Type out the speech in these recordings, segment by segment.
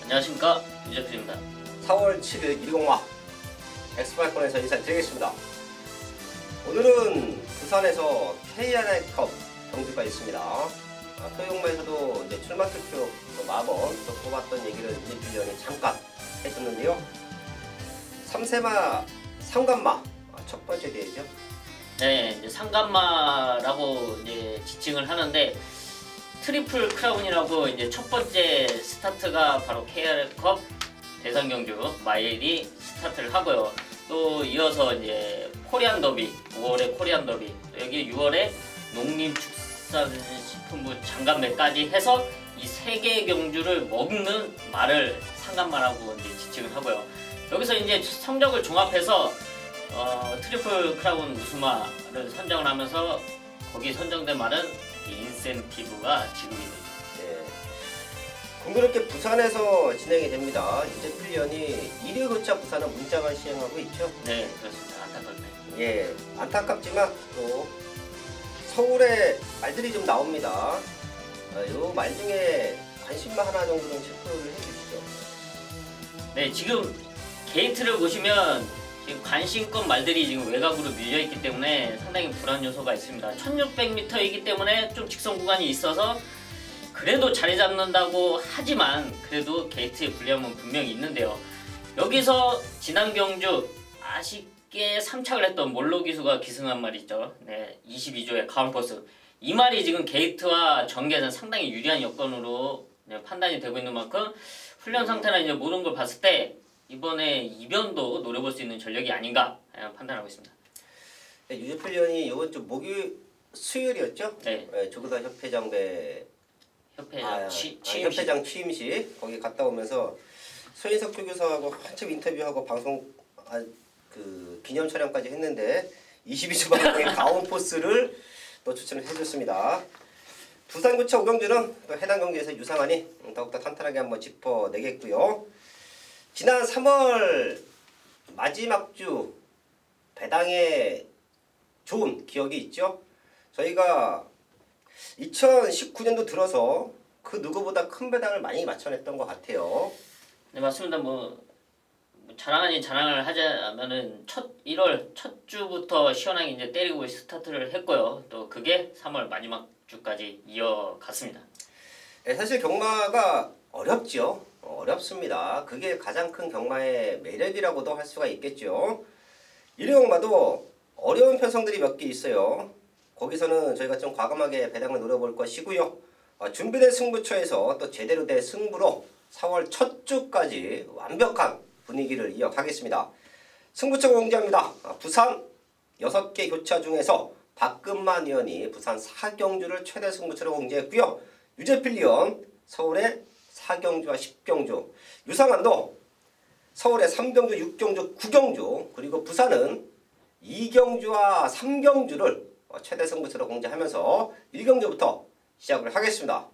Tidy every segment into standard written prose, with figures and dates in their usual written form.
안녕하십니까, 유재필입니다. 4월 7일 1공화 엑스파이콘에서 인사드리겠습니다. 오늘은 부산에서 KRA컵 경주가 있습니다. 토요일마에서도 이제 출마 투표 마번 또 뽑았던 얘기를 유재필위원이 잠깐 해줬는데요. 3세마 상간마 첫 번째 대회죠. 네, 이제 상간마라고 이제 지칭을 하는데 트리플 크라운이라고 이제 첫 번째 스타트가 바로 KRA컵 대선 경주 마일이 스타트를 하고요. 또 이어서 이제 코리안 더비, 5월에 코리안 더비, 또 여기 6월에 농림축산식품부 장간매까지 해서 이 세 개의 경주를 먹는 말을 상간마라고 이제 지칭을 하고요. 여기서 이제 성적을 종합해서 트리플 크라운 우수마를 선정을 하면서 거기 선정된 말은 인센티브가 지급이 됩니다. 네. 공교롭게 부산에서 진행이 됩니다. 유재필위원이 1위 교차 부산은 문짝을 시행하고 있죠. 네, 그렇습니다. 안타깝네요. 예, 안타깝지만 또 서울에 말들이 좀 나옵니다. 요 말 중에 관심만 하나 정도는 체크를 해주시죠. 네, 지금 게이트를 보시면 지금 관심권 말들이 지금 외곽으로 밀려있기 때문에 상당히 불안 요소가 있습니다. 1600m이기 때문에 좀 직선 구간이 있어서 그래도 자리 잡는다고 하지만 그래도 게이트에 불리함은 분명히 있는데요. 여기서 지난 경주 아쉽게 3착을 했던 몰로기수가 기승한 말이 있죠. 네, 22조의 가운퍼스. 이 말이 지금 게이트와 전개에서는 상당히 유리한 여건으로 판단이 되고 있는 만큼 훈련 상태나 이제 모든 걸 봤을 때 이번에 이변도 노려볼 수 있는 전력이 아닌가 판단하고 있습니다. 네, 유재필위원이 이번 주 수요일이었죠? 네. 네, 조교사 협회장배 협회장 협회장 취임식 거기 갔다 오면서 소인석 조교사하고 한참 인터뷰하고 방송 기념 촬영까지 했는데 22주 방송의 가온 포스를 또 추천을 해줬습니다. 부산구차 5경주는 또 해당 경주에서 유상하니 더욱더 탄탄하게 한번 짚어내겠고요. 지난 3월 마지막 주 배당에 좋은 기억이 있죠. 저희가 2019년도 들어서 그 누구보다 큰 배당을 많이 맞춰냈던 것 같아요. 네, 맞습니다. 뭐 자랑 아닌 자랑을 하자면은 1월 첫 주부터 시원하게 이제 때리고 스타트를 했고요. 또 그게 3월 마지막 주까지 이어갔습니다. 네, 사실 경마가 어렵죠. 어렵습니다. 그게 가장 큰 경마의 매력이라고도 할 수가 있겠죠. 1위 경마도 어려운 편성들이 몇 개 있어요. 거기서는 저희가 좀 과감하게 배당을 노려볼 것이고요. 준비된 승부처에서 또 제대로 된 승부로 4월 첫 주까지 완벽한 분위기를 이어가겠습니다. 승부처 공개합니다. 부산 6개 교차 중에서 박근만 위원이 부산 4경주를 최대 승부처로 공개했고요. 유재필위원 서울의 4경주와 10경주, 유상한도 서울의 3경주, 6경주, 9경주, 그리고 부산은 2경주와 3경주를 최대 승부처로 공개하면서 1경주부터 시작을 하겠습니다.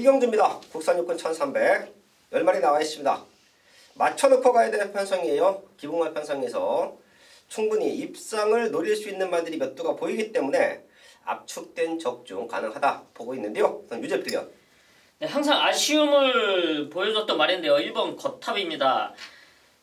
경주입니다. 국산 육군 1300 10마리 나와 있습니다. 맞춰놓고 가야 되는 편성이에요. 기본말 편성에서 충분히 입상을 노릴 수 있는 말들이 몇 두가 보이기 때문에 압축된 적중 가능하다 보고 있는데요. 유재필위원. 네, 항상 아쉬움을 보여줬던 말인데요. 1번 거탑입니다.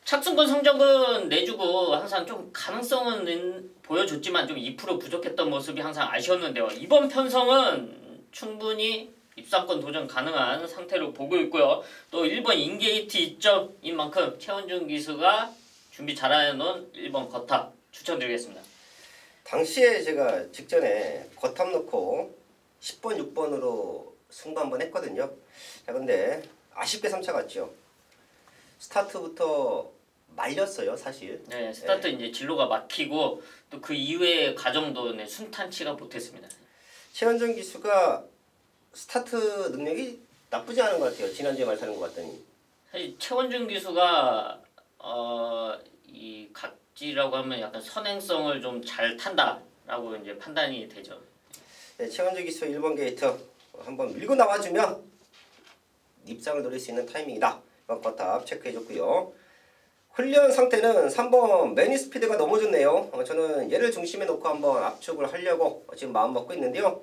착승권 성적은 내주고 항상 좀 가능성은 보여줬지만 좀 2% 부족했던 모습이 항상 아쉬웠는데요. 이번 편성은 충분히 입상권 도전 가능한 상태로 보고 있고요. 또 1번 인게이트 2점인 만큼 최원준 기수가 준비 잘해놓은 1번 거탑 추천드리겠습니다. 당시에 제가 직전에 거탑 넣고 10번, 6번으로 승부 한번 했거든요. 자, 근데 아쉽게 3차 갔죠. 스타트부터 말렸어요, 사실. 네, 스타트 네. 이제 진로가 막히고 또 그 이후의 과정도 순탄치가 못했습니다. 최원준 기수가 스타트 능력이 나쁘지 않은 것 같아요. 지난주에 말타는 것 같더니. 사실 최원준 기수가 이 각지라고 하면 약간 선행성을 좀 잘 탄다라고 이제 판단이 되죠. 네, 최원준 기수 1번 게이트 한번 밀고 나와주면 입상을 노릴 수 있는 타이밍이다. 이번 거탑 체크해줬고요. 훈련 상태는 3번 매니스피드가 너무 좋네요. 저는 얘를 중심에 놓고 한번 압축을 하려고 지금 마음 먹고 있는데요.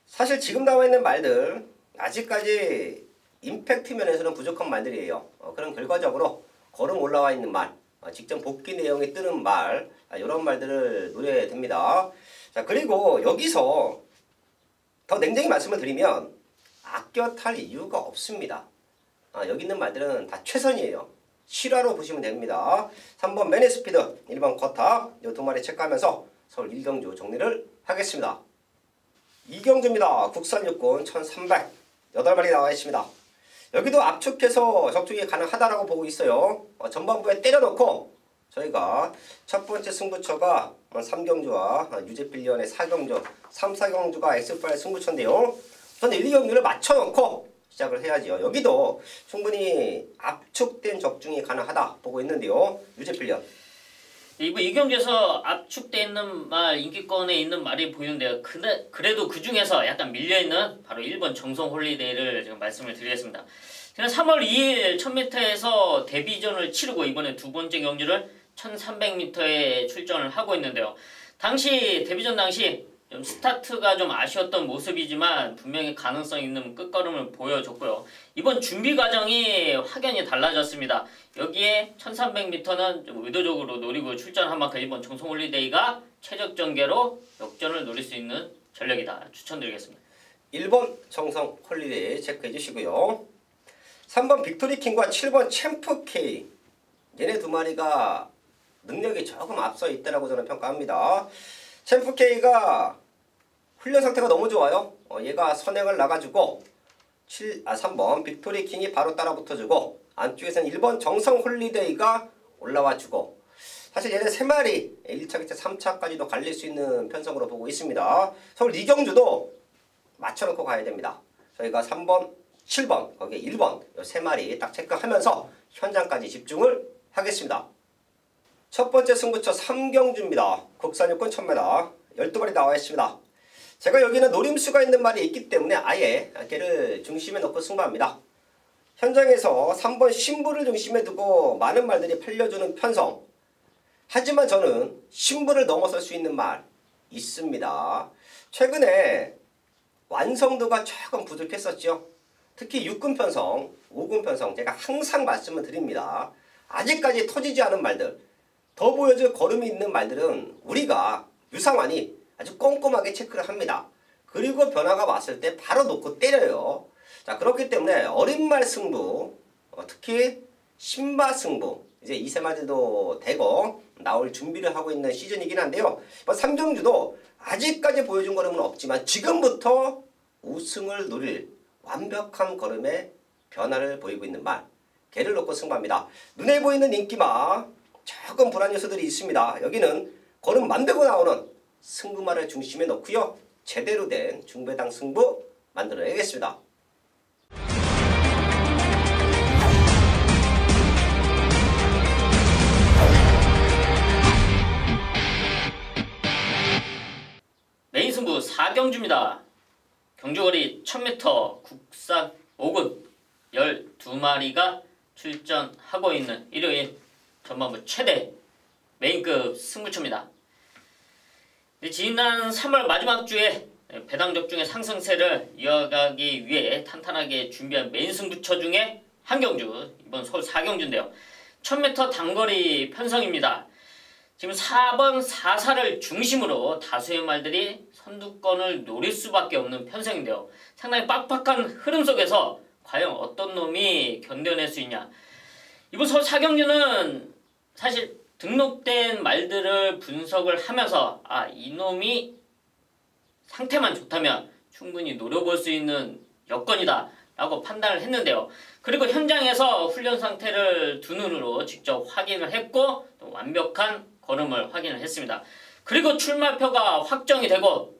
사실 지금 나와 있는 말들 아직까지 임팩트 면에서는 부족한 말들이에요. 그럼 결과적으로 걸음 올라와 있는 말, 직전 복귀 내용이 뜨는 말, 이런 말들을 노려야 됩니다. 자, 그리고 여기서 더 냉정히 말씀을 드리면 아껴 탈 이유가 없습니다. 여기 있는 말들은 다 최선이에요. 실화로 보시면 됩니다. 3번 매니스피드, 1번 커탑, 이 두 마리 체크하면서 서울 1경주 정리를 하겠습니다. 2경주입니다. 국산 육군 1300, 8마리 나와 있습니다. 여기도 압축해서 적중이 가능하다라고 보고 있어요. 전반부에 때려놓고 저희가 첫 번째 승부처가 3경주와 유제필리언의 4경주, 3, 4경주가 X8 승부처인데요. 저는 1, 2경주를 맞춰놓고 시작을 해야지요. 여기도 충분히 압축된 적중이 가능하다 보고 있는데요. 유제필리언. 이번 이경주에서 압축돼 있는 말, 인기권에 있는 말이 보이는데요. 그래도 그 중에서 약간 밀려있는 바로 1번 정성 홀리데이를 지금 말씀을 드리겠습니다. 지난 3월 2일 1000m에서 데뷔전을 치르고 이번에 두 번째 경주를 1300m에 출전을 하고 있는데요. 데뷔전 당시 좀 스타트가 좀 아쉬웠던 모습이지만 분명히 가능성 있는 끝걸음을 보여줬고요. 이번 준비 과정이 확연히 달라졌습니다. 여기에 1300m는 좀 의도적으로 노리고 출전한 만큼 이번 정성 홀리데이가 최적 전개로 역전을 노릴 수 있는 전력이다. 추천드리겠습니다. 1번 정성 홀리데이 체크해 주시고요. 3번 빅토리킹과 7번 챔프K, 얘네 두 마리가 능력이 조금 앞서 있다고 저는 평가합니다. 챔프K가 훈련 상태가 너무 좋아요. 얘가 선행을 나가지고 3번 빅토리킹이 바로 따라 붙어주고 안쪽에서는 1번 정성 홀리데이가 올라와주고, 사실 얘네 3마리 1차, 2차, 3차까지도 갈릴 수 있는 편성으로 보고 있습니다. 서울 2경주도 맞춰놓고 가야 됩니다. 저희가 3번, 7번, 거기에 1번 이 3마리 딱 체크하면서 현장까지 집중을 하겠습니다. 첫 번째 승부처 3경주입니다. 국산 육군 1000m 12마리 나와 있습니다. 제가 여기는 노림수가 있는 말이 있기 때문에 아예 걔를 중심에 놓고 승부합니다. 현장에서 3번 신부를 중심에 두고 많은 말들이 팔려주는 편성. 하지만 저는 신부를 넘어설 수 있는 말 있습니다. 최근에 완성도가 조금 부족했었죠. 특히 6군 편성, 5군 편성 제가 항상 말씀을 드립니다. 아직까지 터지지 않은 말들, 더 보여줄 걸음이 있는 말들은 우리가 유상환이 아주 꼼꼼하게 체크를 합니다. 그리고 변화가 왔을 때 바로 놓고 때려요. 자, 그렇기 때문에 어린 말 승부, 특히 신마 승부, 이제 이 세 마리도 되고 나올 준비를 하고 있는 시즌이긴 한데요. 3경주도 아직까지 보여준 걸음은 없지만 지금부터 우승을 노릴 완벽한 걸음의 변화를 보이고 있는 말, 걔를 놓고 승부합니다. 눈에 보이는 인기마 조금 불안 요소들이 있습니다. 여기는 걸음 만들고 나오는 승부말을 중심에 놓고요. 제대로 된 중배당 승부 만들어내겠습니다. 메인 승부 4경주입니다. 경주거리 1000m 국산 5군 12마리가 출전하고 있는 일요일 전반부 최대 메인급 승부처입니다. 지난 3월 마지막 주에 배당 적중의 상승세를 이어가기 위해 탄탄하게 준비한 메인 승부처 중에 한 경주, 이번 서울 4경주인데요. 1000m 단거리 편성입니다. 지금 4번 4사를 중심으로 다수의 말들이 선두권을 노릴 수밖에 없는 편성인데요. 상당히 빡빡한 흐름 속에서 과연 어떤 놈이 견뎌낼 수 있냐. 이번 서울 4경주는 사실 등록된 말들을 분석을 하면서 이놈이 상태만 좋다면 충분히 노려볼 수 있는 여건이다 라고 판단을 했는데요. 그리고 현장에서 훈련 상태를 두 눈으로 직접 확인을 했고 또 완벽한 걸음을 확인을 했습니다. 그리고 출마표가 확정이 되고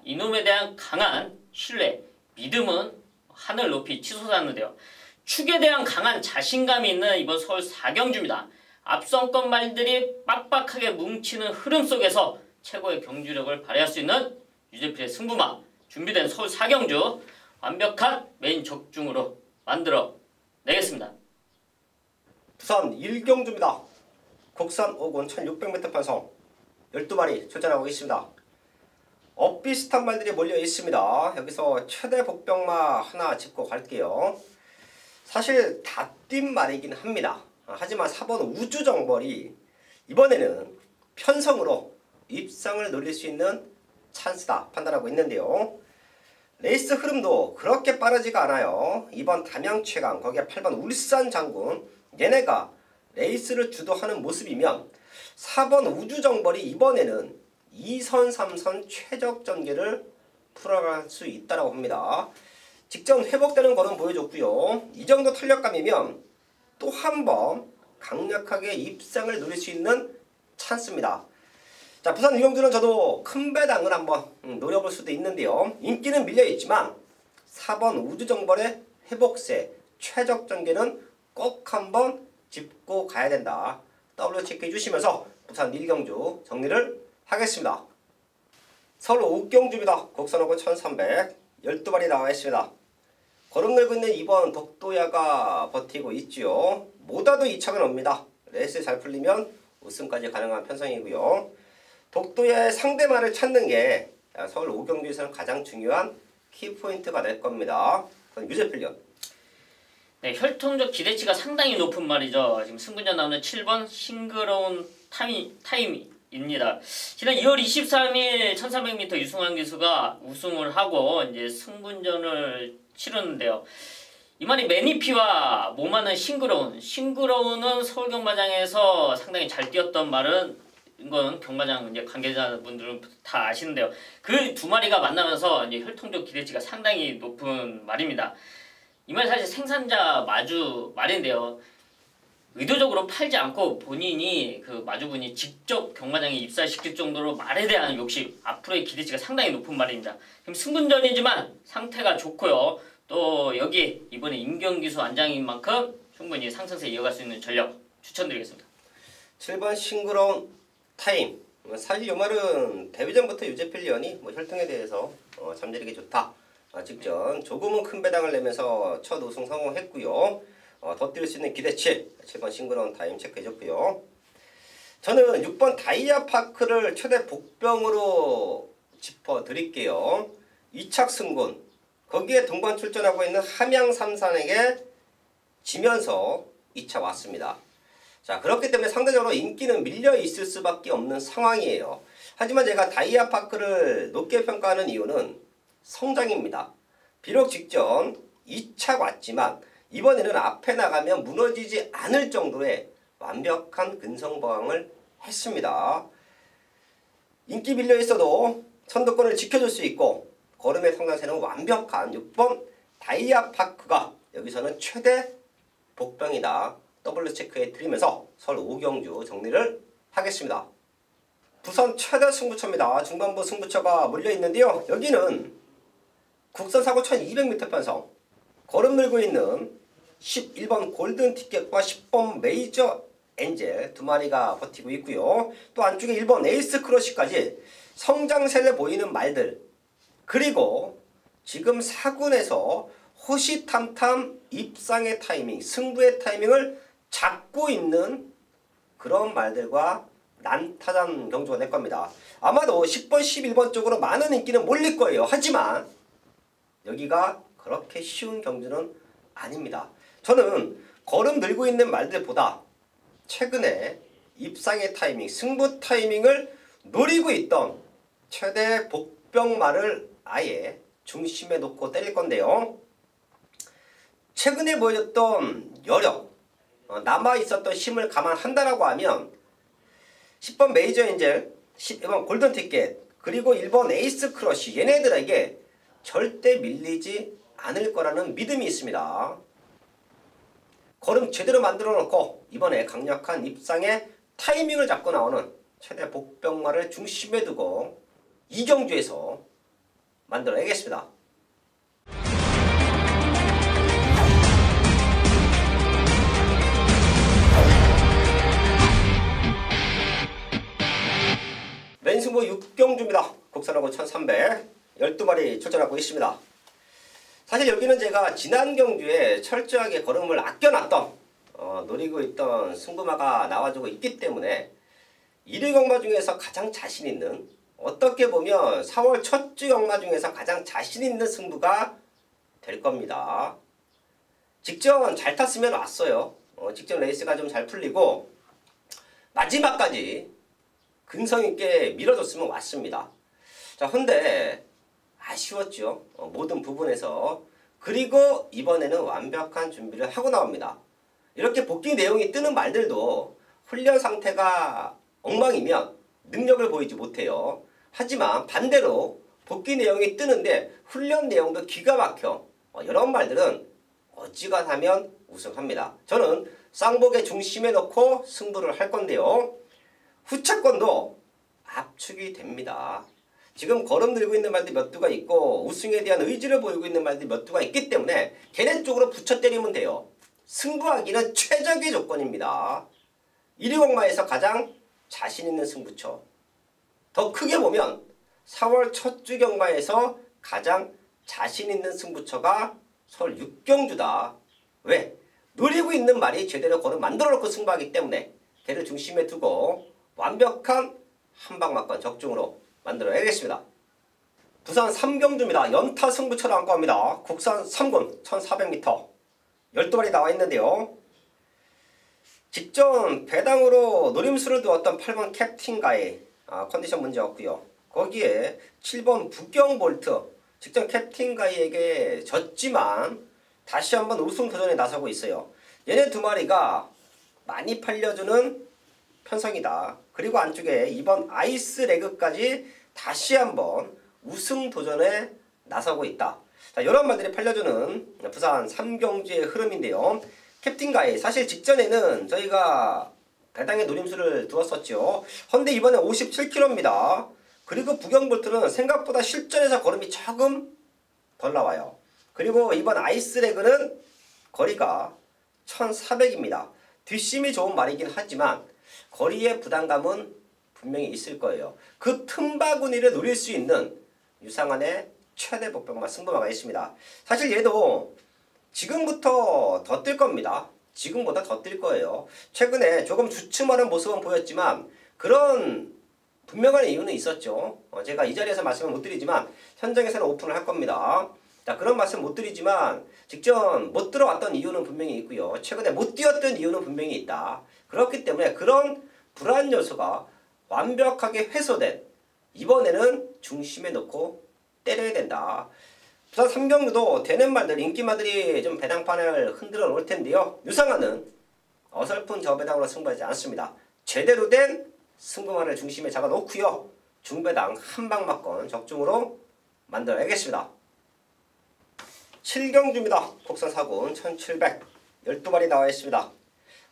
이놈에 대한 강한 신뢰, 믿음은 하늘 높이 치솟았는데요. 축에 대한 강한 자신감이 있는 이번 서울 4경주입니다. 앞선권 말들이 빡빡하게 뭉치는 흐름 속에서 최고의 경주력을 발휘할 수 있는 유제필의 승부마, 준비된 서울 4경주 완벽한 메인 적중으로 만들어 내겠습니다. 부산 1경주입니다. 국산 5군 1600m 편성 12마리 출전하고 있습니다. 비슷한 말들이 몰려 있습니다. 여기서 최대 복병마 하나 짚고 갈게요. 사실 다 뛴 말이긴 합니다. 하지만 4번 우주정벌이 이번에는 편성으로 입상을 노릴 수 있는 찬스다 판단하고 있는데요. 레이스 흐름도 그렇게 빠르지가 않아요. 2번 담양최강, 거기에 8번 울산장군, 얘네가 레이스를 주도하는 모습이면 4번 우주정벌이 이번에는 2선, 3선 최적 전개를 풀어갈 수 있다고 합니다. 직전 회복되는 거는 보여줬고요. 이 정도 탄력감이면 또 한 번 강력하게 입상을 노릴 수 있는 찬스입니다. 자, 부산 1경주는 저도 큰 배당을 한번 노려볼 수도 있는데요. 인기는 밀려있지만 4번 우주정벌의 회복세 최적 전개는 꼭 한번 짚고 가야 된다. W 체크해 주시면서 부산 1경주 정리를 하겠습니다. 서울 5경주입니다. 국산호구 1300 12마리 나와 있습니다. 걸음 늘고 있는 2번 독도야가 버티고 있지요. 모다도 2차가 옵니다. 레이스 잘 풀리면 우승까지 가능한 편성이고요. 독도야의 상대마를 찾는 게 서울 5경주에서는 가장 중요한 키포인트가 될 겁니다. 그건 유재필련. 네, 혈통적 기대치가 상당히 높은 말이죠. 지금 승부전 나오는 7번 싱그러운 타임입니다. 지난 2월 23일 1300m 유승환 기수가 우승을 하고 이제 승분전을 치르는데요. 이 말이 매니피와 몸하는 싱그러운은 서울 경마장에서 상당히 잘 뛰었던 말은 이건 경마장 이제 관계자분들은 다 아시는데요. 그 두 마리가 만나면서 이제 혈통적 기대치가 상당히 높은 말입니다. 이 말 사실 생산자 마주 말인데요. 의도적으로 팔지 않고 본인이 그 마주분이 직접 경마장에 입사시킬 정도로 말에 대한 욕심, 앞으로의 기대치가 상당히 높은 말입니다. 그럼 승분전이지만 상태가 좋고요. 또 여기 이번에 임경기수 안장인 만큼 충분히 상승세 이어갈 수 있는 전력 추천드리겠습니다. 7번 싱그러운 타임. 사실 이 말은 데뷔전부터 유재필리언이 혈통에 대해서 잠재력이 좋다. 직전 조금은 큰 배당을 내면서 첫 우승 성공했고요. 더 뛸 수 있는 기대치 7번 싱그러운 타임 체크해줬고요. 저는 6번 다이아파크를 최대 복병으로 짚어드릴게요. 2착 승군 거기에 동반 출전하고 있는 함양 삼산에게 지면서 2차 왔습니다. 자, 그렇기 때문에 상대적으로 인기는 밀려 있을 수밖에 없는 상황이에요. 하지만 제가 다이아파크를 높게 평가하는 이유는 성장입니다. 비록 직전 2차 왔지만 이번에는 앞에 나가면 무너지지 않을 정도의 완벽한 근성보강을 했습니다. 인기 밀려 있어도 선두권을 지켜줄 수 있고 걸음의 성장세는 완벽한 6번 다이아파크가 여기서는 최대 복병이다. W 체크해 드리면서 서울 5경주 정리를 하겠습니다. 부산 최대 승부처입니다. 중반부 승부처가 몰려 있는데요. 여기는 국산 사고 1200m 편성 걸음 늘고 있는 11번 골든티켓과 10번 메이저 엔젤 두 마리가 버티고 있고요. 또 안쪽에 1번 에이스 크러쉬까지 성장세를 보이는 말들, 그리고 지금 4군에서 호시탐탐 입상의 타이밍, 승부의 타이밍을 잡고 있는 그런 말들과 난타전 경주가 될 겁니다. 아마도 10번, 11번 쪽으로 많은 인기는 몰릴 거예요. 하지만 여기가 그렇게 쉬운 경주는 아닙니다. 저는 걸음 늘고 있는 말들보다 최근에 입상의 타이밍, 승부 타이밍을 노리고 있던 최대 복병말을 아예 중심에 놓고 때릴 건데요. 최근에 보여줬던 여력, 남아있었던 힘을 감안한다라고 하면 10번 메이저 엔젤, 12번 골든티켓, 그리고 1번 에이스 크러쉬, 얘네들에게 절대 밀리지 않을 거라는 믿음이 있습니다. 걸음 제대로 만들어 놓고 이번에 강력한 입상의 타이밍을 잡고 나오는 최대 복병마를 중심에 두고 이경주에서 만들어내겠습니다. 맨승부 6경주입니다. 국산하고 1300 12마리 출전하고 있습니다. 사실 여기는 제가 지난 경주에 철저하게 걸음을 아껴놨던 노리고 있던 승부마가 나와주고 있기 때문에 1위 경마 중에서 가장 자신 있는, 어떻게 보면 4월 첫 주 경마 중에서 가장 자신 있는 승부가 될 겁니다. 직전 잘 탔으면 왔어요. 직전 레이스가 좀 잘 풀리고 마지막까지 근성 있게 밀어줬으면 왔습니다. 자, 근데 아쉬웠죠. 모든 부분에서. 그리고 이번에는 완벽한 준비를 하고 나옵니다. 이렇게 복귀 내용이 뜨는 말들도 훈련 상태가 엉망이면 능력을 보이지 못해요. 하지만 반대로 복귀 내용이 뜨는데 훈련 내용도 기가 막혀. 이런 말들은 어지간하면 우승합니다. 저는 쌍복의 중심에 놓고 승부를 할 건데요. 후차권도 압축이 됩니다. 지금 거름 들고 있는 말들이 몇 두가 있고 우승에 대한 의지를 보이고 있는 말들이 몇 두가 있기 때문에 걔네 쪽으로 붙여 때리면 돼요. 승부하기는 최적의 조건입니다. 1위 경마에서 가장 자신 있는 승부처. 더 크게 보면 4월 첫 주 경마에서 가장 자신 있는 승부처가 서울 6경주다. 왜? 노리고 있는 말이 제대로 거름 만들어 놓고 승부하기 때문에 걔를 중심에 두고 완벽한 한방막권 적중으로 만들어야겠습니다. 부산 3경주입니다. 연타 승부처를 안고 갑니다. 국산 3군 1400m 12발이 나와 있는데요. 직전 배당으로 노림수를 두었던 8번 캡틴가의 컨디션 문제 없고요. 거기에 7번 부경볼트 직전 캡틴가이에게 졌지만 다시 한번 우승 도전에 나서고 있어요. 얘네 두 마리가 많이 팔려주는 편성이다. 그리고 안쪽에 이번 아이스레그까지 다시 한번 우승 도전에 나서고 있다. 자, 이런 말들이 팔려주는 부산 3경주의 흐름인데요. 캡틴가이 사실 직전에는 저희가 배당에 노림수를 두었었죠. 헌데 이번에 57km입니다. 그리고 부경볼트는 생각보다 실전에서 걸음이 조금 덜 나와요. 그리고 이번 아이스레그는 거리가 1400입니다. 뒷심이 좋은 말이긴 하지만 거리의 부담감은 분명히 있을 거예요. 그 틈바구니를 노릴 수 있는 유상한의 최대 복병마 승부마가 있습니다. 사실 얘도 지금부터 더 뛸 겁니다. 지금보다 더 뛸 거예요. 최근에 조금 주춤하는 모습은 보였지만 그런 분명한 이유는 있었죠. 제가 이 자리에서 말씀을 못 드리지만 현장에서는 오픈을 할 겁니다. 자, 그런 말씀 못 드리지만 직전 못 들어왔던 이유는 분명히 있고요. 최근에 못 뛰었던 이유는 분명히 있다. 그렇기 때문에 그런 불안 요소가 완벽하게 해소된 이번에는 중심에 놓고 때려야 된다. 부산 3경주도 되는 말들, 인기마들이 좀 배당판을 흔들어 놓을 텐데요. 유상한은 어설픈 저배당으로 승부하지 않습니다. 제대로 된 승부만을 중심에 잡아 놓고요. 중배당 한방막권 적중으로 만들어야겠습니다. 7경주입니다. 국산 4군 1700 12발이 나와 있습니다.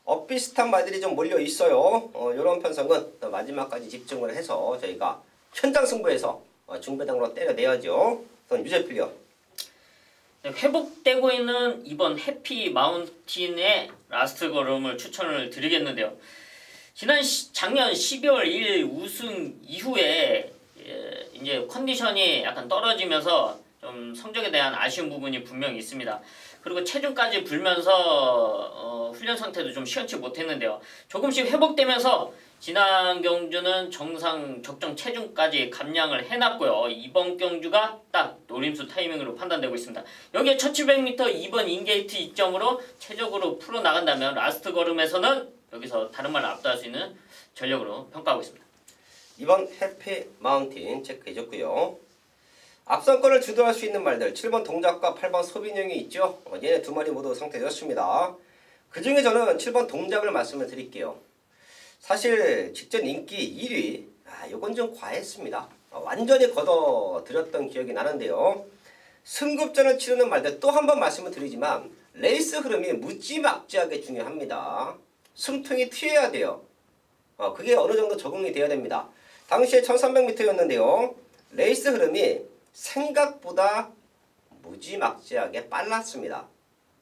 엇비슷한 말들이 좀 몰려 있어요. 이런 편성은 또 마지막까지 집중을 해서 저희가 현장 승부에서 중배당으로 때려내야죠. 우선 유재필이요. 네, 회복되고 있는 이번 해피 마운틴의 라스트 걸음을 추천을 드리겠는데요. 작년 12월 1일 우승 이후에 이제 컨디션이 약간 떨어지면서 좀 성적에 대한 아쉬운 부분이 분명히 있습니다. 그리고 체중까지 불면서 훈련 상태도 좀 시원치 못했는데요. 조금씩 회복되면서 지난 경주는 정상 적정 체중까지 감량을 해놨고요. 이번 경주가 딱 노림수 타이밍으로 판단되고 있습니다. 여기에 1700m 2번 인게이트 이점으로 최적으로 풀어나간다면 라스트 걸음에서는 여기서 다른 말을 압도할 수 있는 전력으로 평가하고 있습니다. 이번 해피 마운틴 체크해줬고요. 앞선권을 주도할 수 있는 말들 7번 동작과 8번 소빈형이 있죠. 얘네 두 마리 모두 상태 좋습니다. 그 중에 저는 7번 동작을 말씀을 드릴게요. 사실 직전 인기 1위 요건 좀 과했습니다. 완전히 걷어들였던 기억이 나는데요. 승급전을 치르는 말들 또 한 번 말씀을 드리지만 레이스 흐름이 무지막지하게 중요합니다. 숨통이 튀어야 돼요. 그게 어느 정도 적응이 돼야 됩니다. 당시에 1300m였는데요. 레이스 흐름이 생각보다 무지막지하게 빨랐습니다.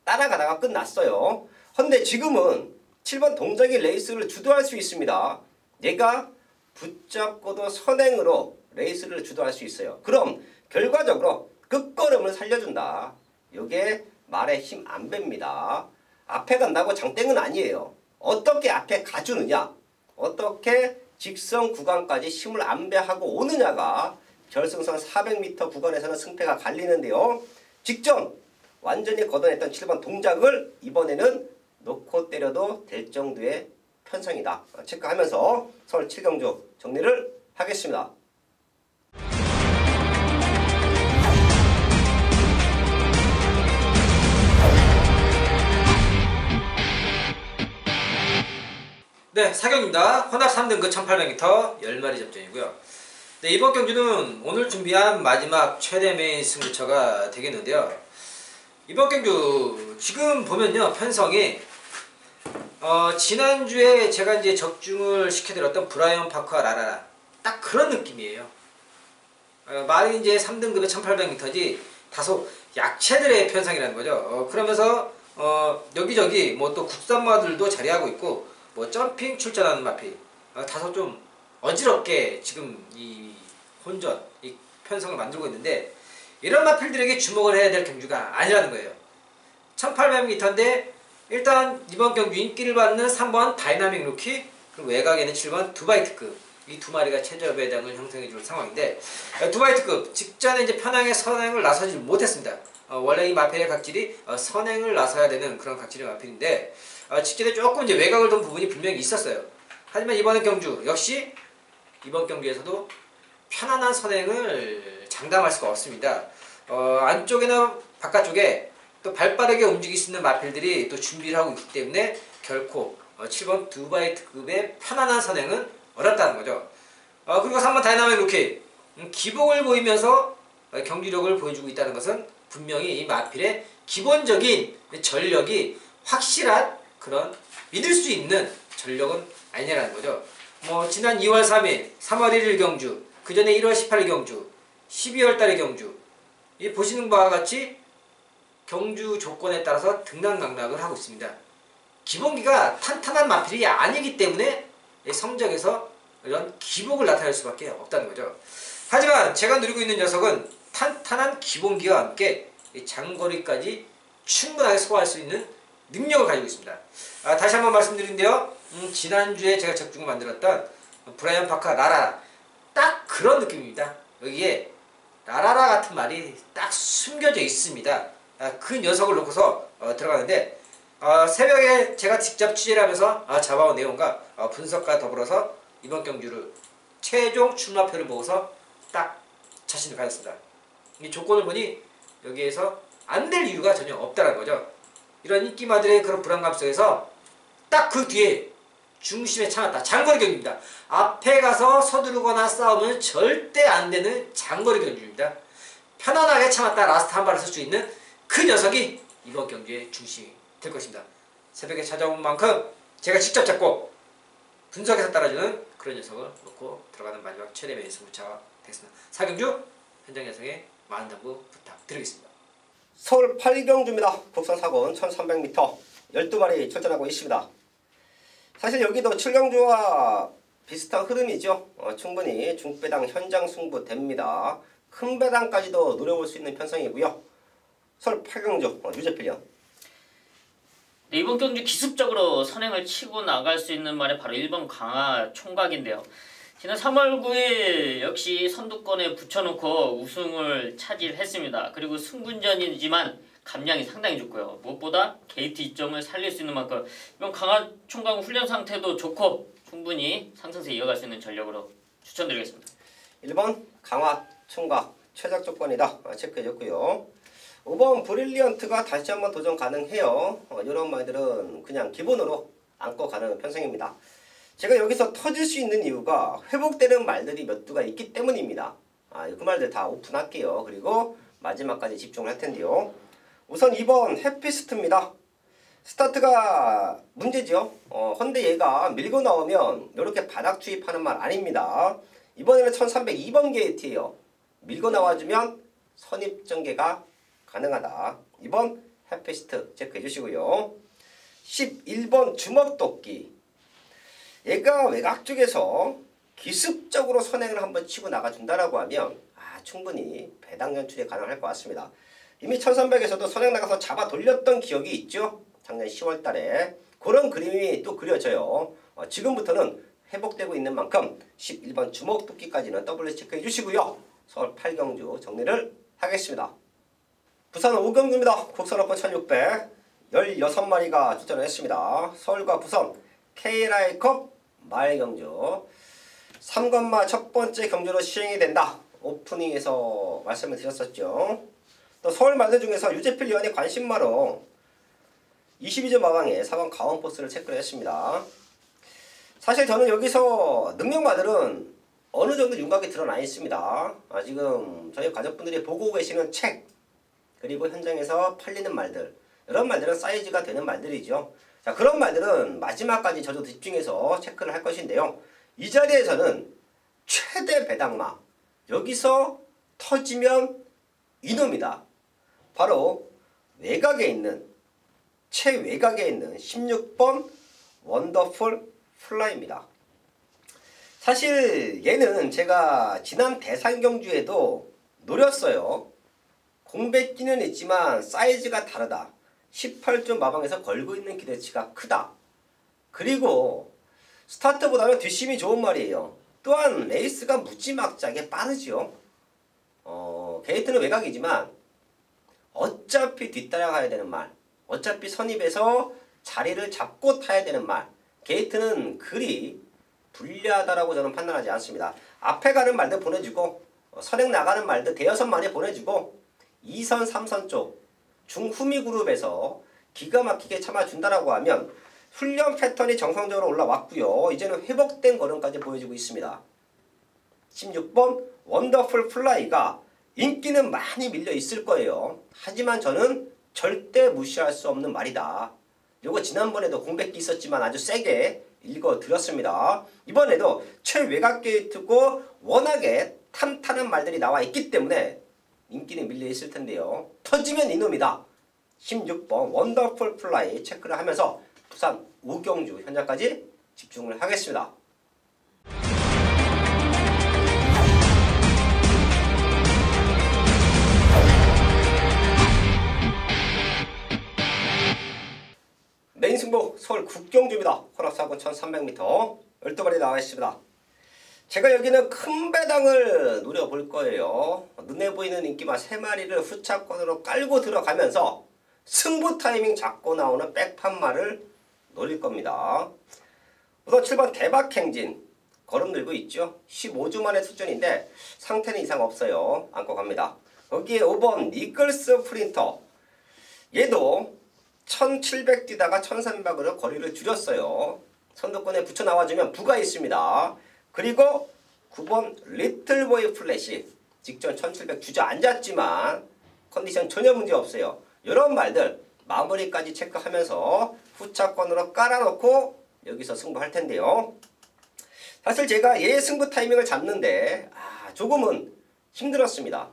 따라가다가 끝났어요. 근데 지금은 7번 동작이 레이스를 주도할 수 있습니다. 얘가 붙잡고도 선행으로 레이스를 주도할 수 있어요. 그럼 결과적으로 끝걸음을 살려준다. 이게 말에 힘 안 뺍니다. 앞에 간다고 장땡은 아니에요. 어떻게 앞에 가주느냐, 어떻게 직선 구간까지 힘을 안배하고 오느냐가 결승선 400m 구간에서는 승패가 갈리는데요. 직전 완전히 걷어냈던 7번 동작을 이번에는 놓고 때려도 될 정도의 편성이다. 체크하면서 서울 7경주 정리를 하겠습니다. 네, 4경기입니다. 혼합 3등급 1800m 10마리 접전이고요. 네, 이번 경주는 오늘 준비한 마지막 최대 메인 승부처가 되겠는데요. 이번 경주 지금 보면요, 편성이 지난주에 제가 이제 적중을 시켜드렸던 브라이언 파크와 라라라 딱 그런 느낌이에요. 말이 이제 3등급의 1800m지 다소 약체들의 편성이라는 거죠. 그러면서 여기저기 뭐 또 국산마들도 자리하고 있고 뭐 점핑 출전하는 마필 다소 좀 어지럽게 지금 이 혼전 이 편성을 만들고 있는데, 이런 마필들에게 주목을 해야 될 경주가 아니라는 거예요. 1800m인데 일단 이번 경주 인기를 받는 3번 다이나믹 루키, 그리고 외곽에는 7번 두바이트급, 이 두 마리가 최저 배당을 형성해 줄 상황인데, 두바이트급 직전에 이제 편향의 선행을 나서지 못했습니다. 원래 이 마필의 각질이 선행을 나서야 되는 그런 각질의 마필인데 직전에 조금 이제 외곽을 돈 부분이 분명히 있었어요. 하지만 이번 경주 역시 이번 경주에서도 편안한 선행을 장담할 수가 없습니다. 안쪽이나 바깥쪽에 또 발빠르게 움직일 수 있는 마필들이 또 준비를 하고 있기 때문에 결코 7번 두바이트급의 편안한 선행은 어렵다는 거죠. 그리고 3번 다이나믹 루키, 기복을 보이면서 경기력을 보여주고 있다는 것은 분명히 이 마필의 기본적인 전력이 확실한 그런 믿을 수 있는 전력은 아니냐는 거죠. 뭐 지난 2월 3일, 3월 1일 경주, 그 전에 1월 18일 경주, 12월 달의 경주, 이 보시는 바와 같이 경주 조건에 따라서 등락낙락을 하고 있습니다. 기본기가 탄탄한 마필이 아니기 때문에 성적에서 이런 기복을 나타낼 수밖에 없다는 거죠. 하지만 제가 누리고 있는 녀석은 탄탄한 기본기와 함께 장거리까지 충분하게 소화할 수 있는 능력을 가지고 있습니다. 다시 한번 말씀드린데요, 지난주에 제가 적중을 만들었던 브라이언 파크 라라라 딱 그런 느낌입니다. 여기에 라라라 같은 말이 딱 숨겨져 있습니다. 그 녀석을 놓고서 들어가는데 새벽에 제가 직접 취재를 하면서 잡아온 내용과 분석과 더불어서 이번 경주를 최종 출마표를 보고서 딱 자신을 가졌습니다. 이 조건을 보니 여기에서 안 될 이유가 전혀 없다는 거죠. 이런 인기마들의 그런 불안감 속에서 딱 그 뒤에 중심에 참았다. 장거리 경주입니다. 앞에 가서 서두르거나 싸우면 절대 안 되는 장거리 경주입니다. 편안하게 참았다 라스트 한 발을 쓸 수 있는 그 녀석이 이번 경주의 중심이 될 것입니다. 새벽에 찾아온 만큼 제가 직접 잡고 분석해서 따라주는 그런 녀석을 놓고 들어가는 마지막 최대 메인 승부차가 되겠습니다. 4경주 현장 예상에 많은 당부 부탁드리겠습니다. 서울 8경주입니다. 국산 4권 1300m 12마리 출전하고 있습니다. 사실 여기도 7경주와 비슷한 흐름이죠. 충분히 중배당 현장 승부 됩니다. 큰 배당까지도 노려볼 수 있는 편성이고요. 서울 8경주 유재필이요. 네, 이번 경주 기습적으로 선행을 치고 나갈 수 있는 말이 바로 1번 강화 총각인데요. 지난 3월 9일 역시 선두권에 붙여놓고 우승을 차지했습니다. 그리고 승분전이지만 감량이 상당히 좋고요. 무엇보다 게이트 이점을 살릴 수 있는 만큼 이번 강화 총각 훈련 상태도 좋고 충분히 상승세 이어갈 수 있는 전력으로 추천드리겠습니다. 1번 강화 총각 최적 조건이다. 체크해줬고요. 5번 브릴리언트가 다시 한번 도전 가능해요. 이런 말들은 그냥 기본으로 안고 가는 편성입니다. 제가 여기서 터질 수 있는 이유가 회복되는 말들이 몇 두가 있기 때문입니다. 그 말들 다 오픈할게요. 그리고 마지막까지 집중을 할 텐데요. 우선 2번 해피스트입니다. 스타트가 문제죠. 헌데 얘가 밀고 나오면 이렇게 바닥 투입하는 말 아닙니다. 이번에는 1302번 게이트예요. 밀고 나와주면 선입전개가 가능하다. 2번 해피스트 체크해 주시고요. 11번 주먹도끼. 얘가 외곽 쪽에서 기습적으로 선행을 한번 치고 나가준다라고 하면 충분히 배당 연출이 가능할 것 같습니다. 이미 1300에서도 선행 나가서 잡아 돌렸던 기억이 있죠. 작년 10월 달에. 그런 그림이 또 그려져요. 지금부터는 회복되고 있는 만큼 11번 주먹도끼까지는 W 체크해 주시고요. 서울 8경주 정리를 하겠습니다. 부산 5경주입니다. 국선 오픈 1600 16마리가 출전을 했습니다. 서울과 부산 K라이컵 마일경주 3건마 첫 번째 경주로 시행이 된다. 오프닝에서 말씀을 드렸었죠. 또 서울 말들 중에서 유재필 위원의 관심마로 22점 마방에 4번 가온포스를 체크를 했습니다. 사실 저는 여기서 능력마들은 어느 정도 윤곽이 드러나 있습니다. 지금 저희 가족분들이 보고 계시는 책, 그리고 현장에서 팔리는 말들, 이런 말들은 사이즈가 되는 말들이죠. 자, 그런 말들은 마지막까지 저도 집중해서 체크를 할 것인데요. 이 자리에서는 최대 배당마, 여기서 터지면 이놈이다. 바로 외곽에 있는, 최외곽에 있는 16번 원더풀 플라이입니다. 사실 얘는 제가 지난 대산경주에도 노렸어요. 공백기는 있지만 사이즈가 다르다. 18점 마방에서 걸고 있는 기대치가 크다. 그리고 스타트보다는 뒷심이 좋은 말이에요. 또한 레이스가 무지막지하게 빠르죠. 게이트는 외곽이지만 어차피 뒤따라가야 되는 말, 어차피 선입에서 자리를 잡고 타야 되는 말, 게이트는 그리 불리하다라고 저는 판단하지 않습니다. 앞에 가는 말들 보내주고 선행 나가는 말들 대여섯 마리 보내주고 2선 3선 쪽 중후미 그룹에서 기가 막히게 참아준다라고 하면 훈련 패턴이 정상적으로 올라왔고요. 이제는 회복된 걸음까지 보여주고 있습니다. 16번 원더풀 플라이가 인기는 많이 밀려 있을 거예요. 하지만 저는 절대 무시할 수 없는 말이다. 요거 지난번에도 공백기 있었지만 아주 세게 읽어드렸습니다. 이번에도 최외곽 게이트고 워낙에 탄탄한 말들이 나와 있기 때문에 인기는 밀려 있을 텐데요. 터지면 이놈이다. 16번 원더풀 플라이 체크를 하면서 부산 우경주 현장까지 집중을 하겠습니다. 메인 승부 서울 국경주입니다. 혼합사고 1300m 12마리 나와 있습니다. 제가 여기는 큰 배당을 노려볼 거예요. 눈에 보이는 인기마 3마리를 후차권으로 깔고 들어가면서 승부 타이밍 잡고 나오는 백판마를 노릴 겁니다. 우선 7번 대박행진 걸음 들고 있죠. 15주 만에 출전인데 상태는 이상 없어요. 안고 갑니다. 거기에 5번 니클스 프린터, 얘도 1700 뛰다가 1300으로 거리를 줄였어요. 선두권에 붙여 나와주면 부가 있습니다. 그리고 9번 리틀보이 플래시, 직전 1700 주저앉았지만 컨디션 전혀 문제 없어요. 이런 말들 마무리까지 체크하면서 후차권으로 깔아놓고 여기서 승부할 텐데요. 사실 제가 얘 승부 타이밍을 잡는데 조금은 힘들었습니다.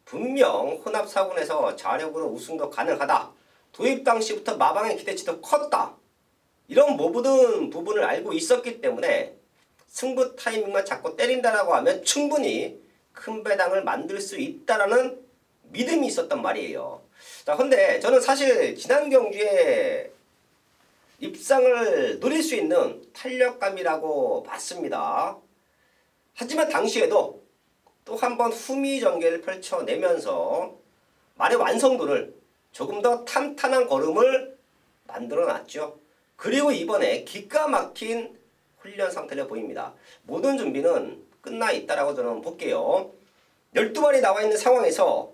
분명 혼합 사군에서 자력으로 우승도 가능하다. 도입 당시부터 마방의 기대치도 컸다. 이런 모든 부분을 알고 있었기 때문에 승부 타이밍만 잡고 때린다라고 하면 충분히 큰 배당을 만들 수 있다라는 믿음이 있었단 말이에요. 자, 근데 저는 사실 지난 경주에 입상을 노릴 수 있는 탄력감이라고 봤습니다. 하지만 당시에도 또 한 번 후미 전개를 펼쳐내면서 말의 완성도를 조금 더 탄탄한 걸음을 만들어 놨죠. 그리고 이번에 기가 막힌 훈련 상태를 보입니다. 모든 준비는 끝나 있다라고 저는 볼게요. 12마리 나와 있는 상황에서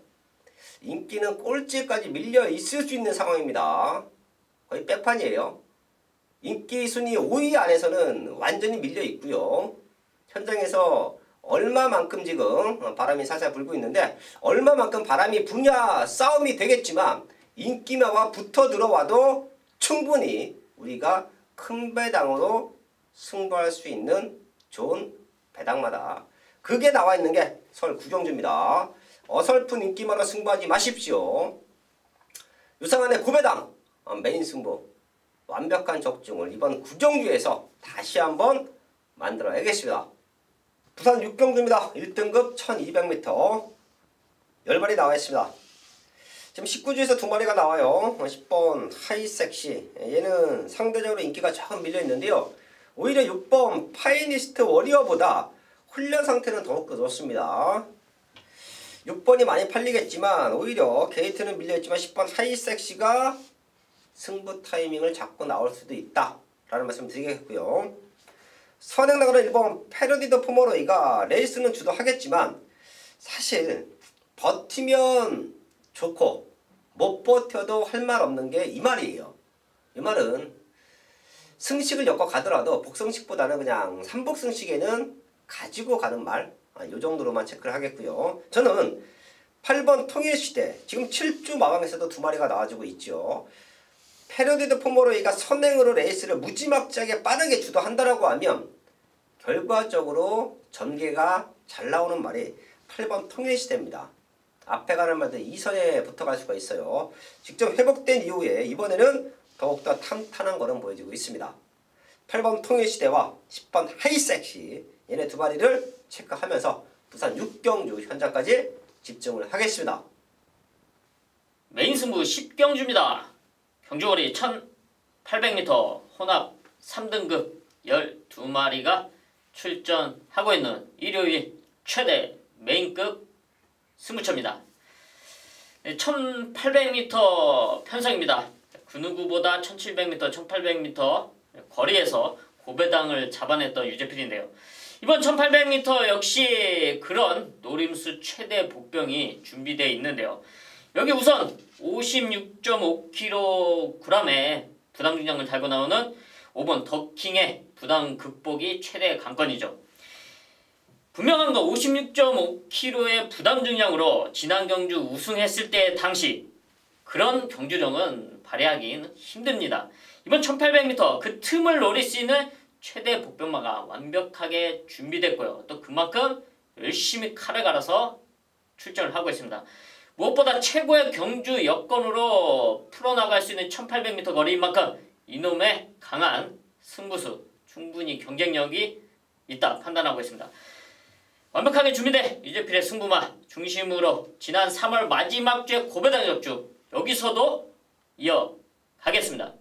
인기는 꼴찌까지 밀려 있을 수 있는 상황입니다. 거의 백판이에요. 인기 순위 5위 안에서는 완전히 밀려 있고요. 현장에서 얼마만큼 지금 바람이 살살 불고 있는데 얼마만큼 바람이 부냐 싸움이 되겠지만 인기마와 붙어 들어와도 충분히 우리가 큰 배당으로 승부할 수 있는 좋은 배당마다. 그게 나와 있는 게 서울 구경주입니다. 어설픈 인기마로 승부하지 마십시오. 유상한의 9배당 메인 승부 완벽한 적중을 이번 구경주에서 다시 한번 만들어야겠습니다. 부산 6경주입니다. 1등급 1200m 10마리 나와 있습니다. 지금 19주에서 두 마리가 나와요. 10번 하이섹시. 얘는 상대적으로 인기가 조금 밀려 있는데요. 오히려 6번 파이니스트 워리어보다 훈련 상태는 더욱 좋습니다. 6번이 많이 팔리겠지만 오히려 게이트는 밀려있지만 10번 하이섹시가 승부 타이밍을 잡고 나올 수도 있다 라는 말씀 드리겠고요. 선행 나가는 1번 패러디더 포머로이가 레이스는 주도하겠지만 사실 버티면 좋고 못 버텨도 할 말 없는 게 이 말이에요. 이 말은 승식을 엮어 가더라도 복승식보다는 그냥 삼복승식에는 가지고 가는 말, 요 정도로만 체크를 하겠고요. 저는 8번 통일시대, 지금 7주 마감에서도 두 마리가 나와주고 있죠. 패러디드 포머로이가 선행으로 레이스를 무지막지하게 빠르게 주도한다라고 하면 결과적으로 전개가 잘 나오는 말이 8번 통일시대입니다. 앞에 가는 말들 2선에 붙어갈 수가 있어요. 직접 회복된 이후에 이번에는 더욱더 탄탄한 걸음 보여주고 있습니다. 8번 통일시대와 10번 하이섹시, 얘네 두 마리를 체크하면서 부산 6경주 현장까지 집중을 하겠습니다. 메인 승부 10경주입니다. 경주거리 1800m 혼합 3등급 12마리가 출전하고 있는 일요일 최대 메인급 승부처입니다. 1800m 편성입니다. 그 누구보다 1700m, 1800m 거리에서 고배당을 잡아냈던 유재필인데요. 이번 1800m 역시 그런 노림수 최대 복병이 준비되어 있는데요. 여기 우선 56.5kg의 부담 중량을 달고 나오는 5번 더킹의 부담 극복이 최대 관건이죠. 분명한 건 56.5kg의 부담 중량으로 지난 경주 우승했을 때 당시 그런 경주력은 발휘하기는 힘듭니다. 이번 1800m 그 틈을 노릴 수 있는 최대 복병마가 완벽하게 준비됐고요. 또 그만큼 열심히 칼을 갈아서 출전을 하고 있습니다. 무엇보다 최고의 경주 여건으로 풀어나갈 수 있는 1800m 거리인 만큼 이놈의 강한 승부수, 충분히 경쟁력이 있다 판단하고 있습니다. 완벽하게 준비된 유재필의 승부마 중심으로 지난 3월 마지막 주에 고배당 적주 여기서도 이어가겠습니다.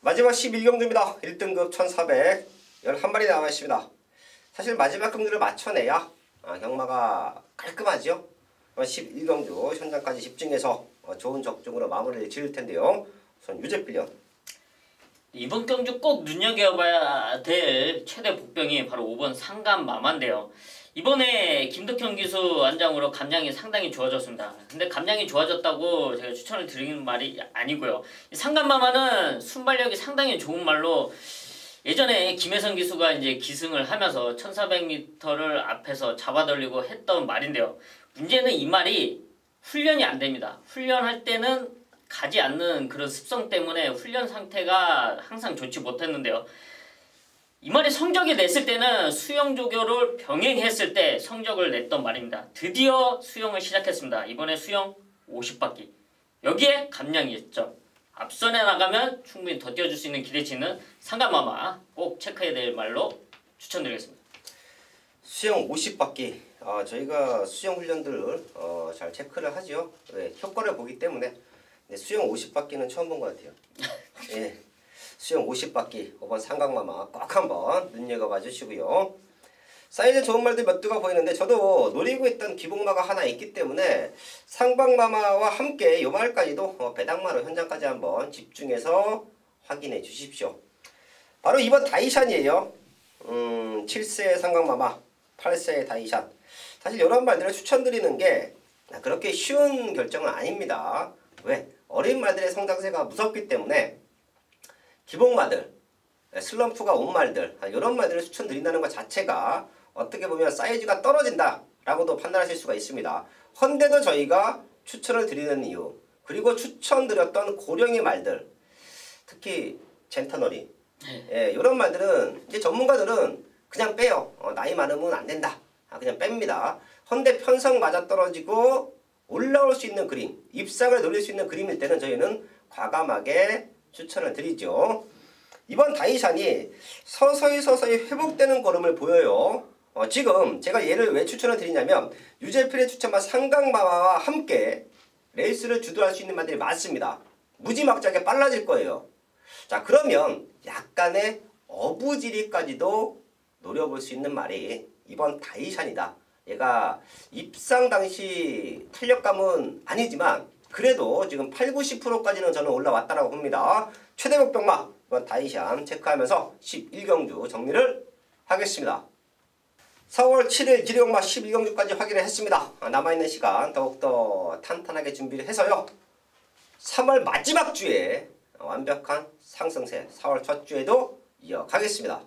마지막 11경주입니다. 1등급 1400 11마리 나와 있습니다. 사실 마지막 경주를 맞춰내야 경마가 깔끔하죠. 11경주 현장까지 집중해서 좋은 적중으로 마무리를 지을 텐데요. 우선 유재필련. 이번 경주 꼭 눈여겨봐야 될 최대 복병이 바로 5번 상감마마인데요. 이번에 김덕현 기수 안장으로 감량이 상당히 좋아졌습니다. 근데 감량이 좋아졌다고 제가 추천을 드리는 말이 아니고요. 상감마마는 순발력이 상당히 좋은 말로 예전에 김혜성 기수가 이제 기승을 하면서 1400m를 앞에서 잡아돌리고 했던 말인데요. 문제는 이 말이 훈련이 안 됩니다. 훈련할 때는 가지 않는 그런 습성 때문에 훈련 상태가 항상 좋지 못했는데요. 이 말이 성적이 냈을 때는 수영 조교를 병행했을 때 성적을 냈던 말입니다. 드디어 수영을 시작했습니다. 이번에 수영 50바퀴. 여기에 감량이 있죠. 앞선에 나가면 충분히 더 뛰어줄 수 있는 기대치는 상감마마 꼭 체크해야 될 말로 추천드리겠습니다. 수영 50바퀴. 저희가 수영 훈련들을 잘 체크를 하죠. 네, 효과를 보기 때문에. 네, 수영 50바퀴는 처음 본 것 같아요. 예, 수영 50바퀴 5번 상강마마 꼭 한번 눈여겨봐 주시고요. 사이즈 좋은 말들 몇 두가 보이는데 저도 노리고 있던 기복마가 하나 있기 때문에 상방마마와 함께 요 말까지도 배당마로 현장까지 한번 집중해서 확인해 주십시오. 바로 2번 다이샨이에요. 7세 상강마마 8세 다이샨. 사실 이런 말들을 추천드리는 게 그렇게 쉬운 결정은 아닙니다. 왜? 어린 말들의 성장세가 무섭기 때문에 기복마들, 슬럼프가 온 말들 이런 말들을 추천드린다는 것 자체가 어떻게 보면 사이즈가 떨어진다 라고도 판단하실 수가 있습니다. 헌데도 저희가 추천을 드리는 이유, 그리고 추천드렸던 고령의 말들, 특히 젠터너리 이런 말들은 이제 전문가들은 그냥 빼요. 나이 많으면 안 된다. 그냥 뺍니다. 헌데 편성 맞아떨어지고 올라올 수 있는 그림, 입상을 노릴 수 있는 그림일 때는 저희는 과감하게 추천을 드리죠. 이번 다이샨이 서서히 회복되는 걸음을 보여요. 지금 제가 얘를 왜 추천을 드리냐면 유제필의 추천한 상강마마와 함께 레이스를 주도할 수 있는 말들이 많습니다. 무지막지하게 빨라질 거예요. 자, 그러면 약간의 어부지리까지도 노려볼 수 있는 말이 이번 다이샨이다. 얘가 입상 당시 탄력감은 아니지만 그래도 지금 80~90%까지는 저는 올라왔다라고 봅니다. 최대 목표마 이번 다이샨 체크하면서 11경주 정리를 하겠습니다. 4월 7일 기룡마 11경주까지 확인을 했습니다. 남아있는 시간 더욱더 탄탄하게 준비를 해서요. 3월 마지막 주에 완벽한 상승세 4월 첫 주에도 이어가겠습니다.